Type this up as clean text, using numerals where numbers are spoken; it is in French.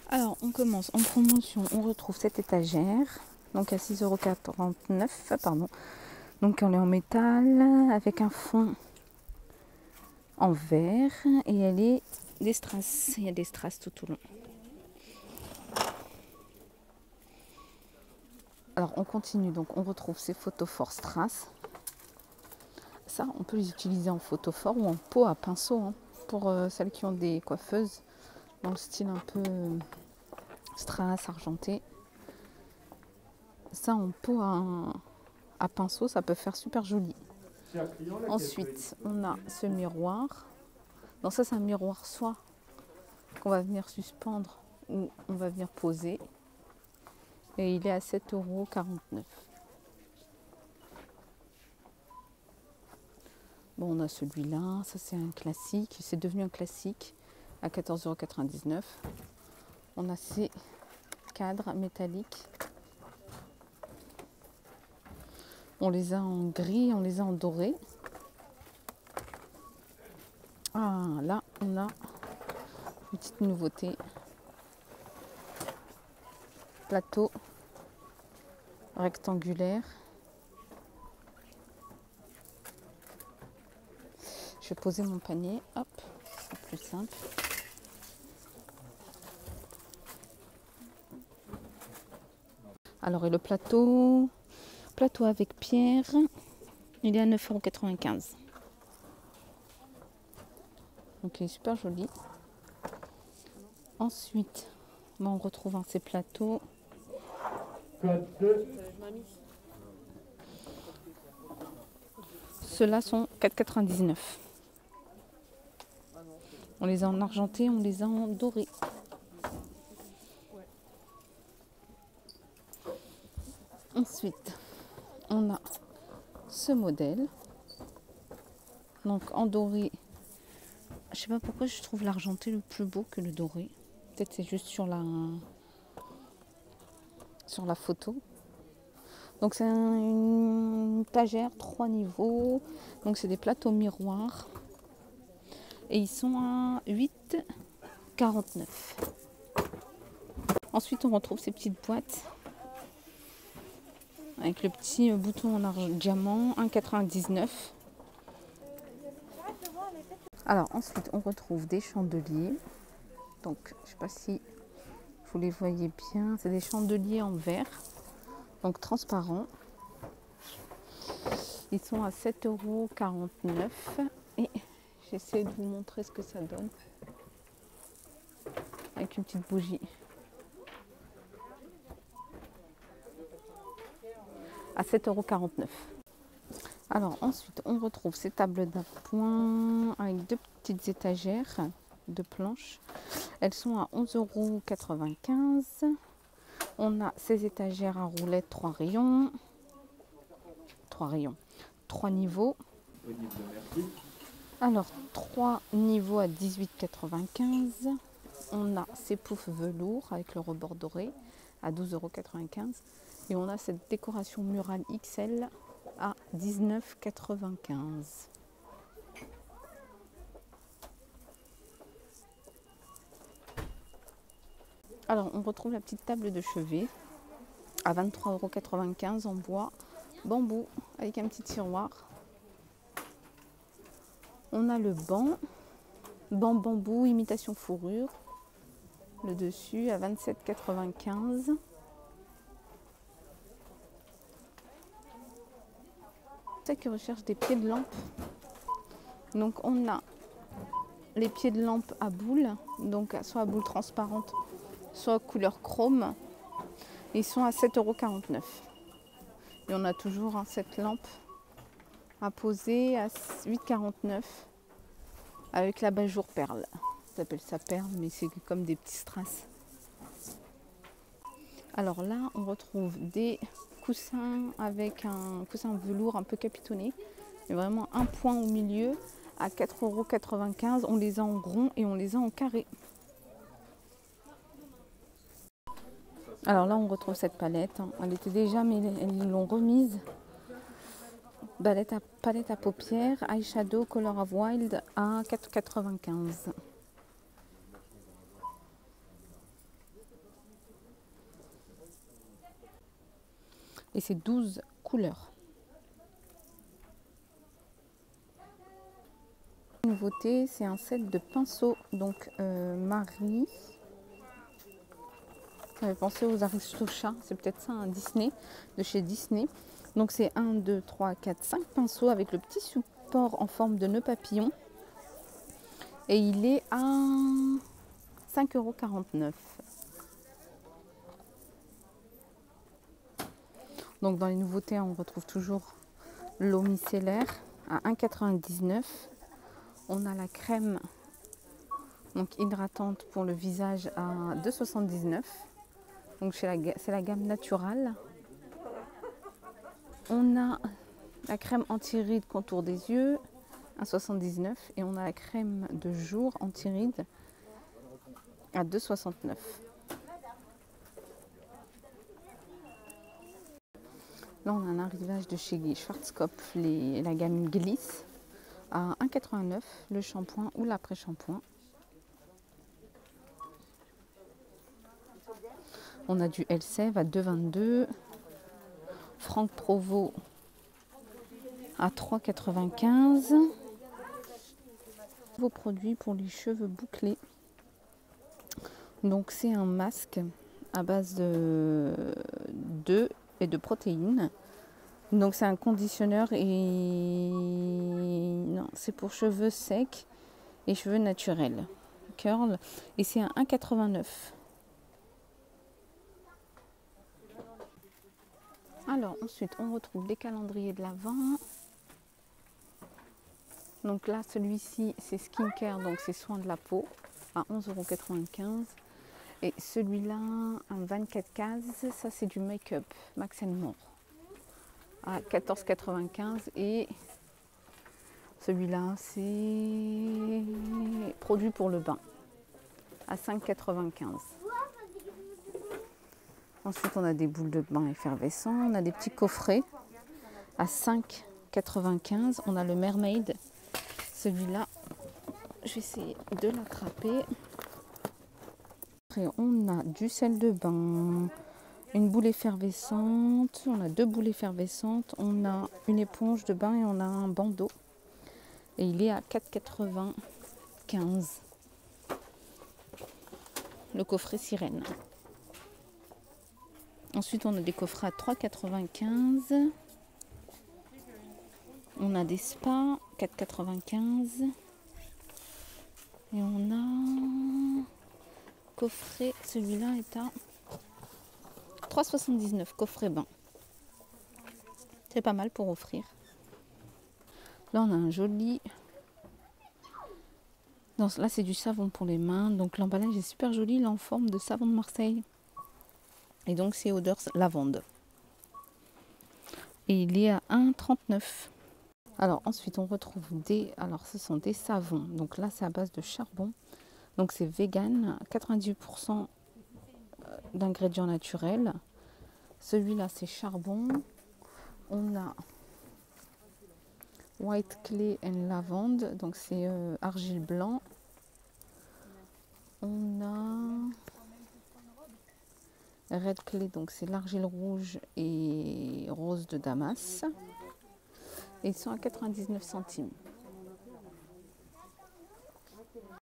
Alors, on commence en promotion. On retrouve cette étagère, donc à 6,49 €, pardon. Donc, elle est en métal avec un fond en verre et elle est des strass. Il y a des strass tout au long. Alors, on continue. Donc, on retrouve ces photophores strass. Ça, on peut les utiliser en photophore ou en pot à pinceau, hein, pour celles qui ont des coiffeuses dans le style un peu strass argenté. Ça, en pot à pinceau, ça peut faire super joli. Ensuite, on a ce miroir. Donc ça, c'est un miroir soit qu'on va venir suspendre ou on va venir poser. Et il est à 7,49 €. Bon, on a celui-là. Ça, c'est un classique. C'est devenu un classique à 14,99 €. On a ces cadres métalliques. On les a en gris, on les a en doré. Ah, là, on a une petite nouveauté. Plateau rectangulaire. Je vais poser mon panier. Hop, c'est plus simple. Alors, et le plateau avec pierre, il est à 9,95 €. Donc, il est super joli. Ensuite, on retrouve ces plateaux. Ceux-là sont 4,99 €. On les a en argenté, on les a en doré. Ensuite, on a ce modèle. Donc en doré. Je sais pas pourquoi je trouve l'argenté le plus beau que le doré. Peut-être c'est juste sur la photo. Donc c'est une étagère 3 niveaux. Donc c'est des plateaux miroirs. Et ils sont à 8,49 €. Ensuite on retrouve ces petites boîtes. Avec le petit bouton en argent diamant, 1,99 €. Alors ensuite on retrouve des chandeliers. Donc je sais pas si vous les voyez bien. C'est des chandeliers en verre. Donc transparents. Ils sont à 7,49 € et j'essaie de vous montrer ce que ça donne avec une petite bougie. À 7,49 €. Alors ensuite on retrouve ces tables d'appoint avec deux petites étagères de planches. Elles sont à 11,95 €. On a ces étagères à roulettes 3 rayons. 3 niveaux. Alors 3 niveaux à 18,95 €. On a ces poufs velours avec le rebord doré à 12,95 €. Et on a cette décoration murale XL à 19,95 €. Alors on retrouve la petite table de chevet à 23,95 € en bois bambou avec un petit tiroir. On a le banc bambou imitation fourrure, le dessus à 27,95 €. Ceux qui recherchent des pieds de lampe, donc on a les pieds de lampe à boule, donc soit à boule transparente, soit couleur chrome. Ils sont à 7,49 €. Et on a toujours cette lampe à poser à 8,49 € avec l'abat-jour perle. On appelle ça perle, mais c'est comme des petits strass. Alors là, on retrouve des coussins avec un coussin velours un peu capitonné. Et vraiment un point au milieu à 4,95 €. On les a en rond et on les a en carré. Alors là, on retrouve cette palette. Elle était déjà, mais ils l'ont remise. Palette à paupières, eyeshadow Color of Wild à 4,95 €. Et c'est 12 couleurs. Nouveauté, c'est un set de pinceaux. Donc Marie. Ça fait penser aux Aristochats. C'est peut-être ça, un Disney, de chez Disney. Donc c'est 1, 2, 3, 4, 5 pinceaux avec le petit support en forme de nœud papillon. Et il est à 5,49 €. Donc dans les nouveautés, on retrouve toujours l'eau micellaire à 1,99 €. On a la crème donc hydratante pour le visage à 2,79 €. Donc c'est la gamme naturelle. On a la crème anti-rides contour des yeux à 79 € et on a la crème de jour anti-rides à 2,69 €. Là, on a un arrivage de chez Schwarzkopf, la gamme Glisse, à 1,89 € le shampoing ou l'après-shampoing. On a du Elseve à 2,22 €, Franck Provo à 3,95 €. Vos produits pour les cheveux bouclés. Donc c'est un masque à base d'œufs et de protéines. Donc c'est un conditionneur et non, c'est pour cheveux secs et cheveux naturels. Curl et c'est un 1,89 €. Alors ensuite on retrouve les calendriers de l'Avent. Donc là celui-ci c'est skincare, donc c'est soins de la peau à 11,95 €. Et celui-là, un 24 cases, ça c'est du make-up Max & More à 14,95 €. Et celui-là, c'est produit pour le bain à 5,95 €. Ensuite, on a des boules de bain effervescents. On a des petits coffrets à 5,95 €. On a le Mermaid. Celui-là, je vais essayer de l'attraper. Après, on a du sel de bain, une boule effervescente, on a 2 boules effervescentes, on a une éponge de bain et on a un bandeau. Et il est à 4,95 €. Le coffret sirène. Ensuite, on a des coffrets à 3,95 €. On a des spas, 4,95 €. Et on a coffret, celui-là est à 3,79 €, coffret bain. C'est pas mal pour offrir. Là, on a un joli... Non, là, c'est du savon pour les mains. Donc, l'emballage est super joli. Il est en forme de savon de Marseille. Et donc, c'est odeur lavande. Et il est à 1,39 €. Alors, ensuite, on retrouve des... Alors, ce sont des savons. Donc là, c'est à base de charbon. Donc, c'est vegan. 98% d'ingrédients naturels. Celui-là, c'est charbon. On a White Clay and Lavande. Donc, c'est argile blanc. On a Red Clay. Donc, c'est l'argile rouge et rose de Damas. Et ils sont à 99 centimes.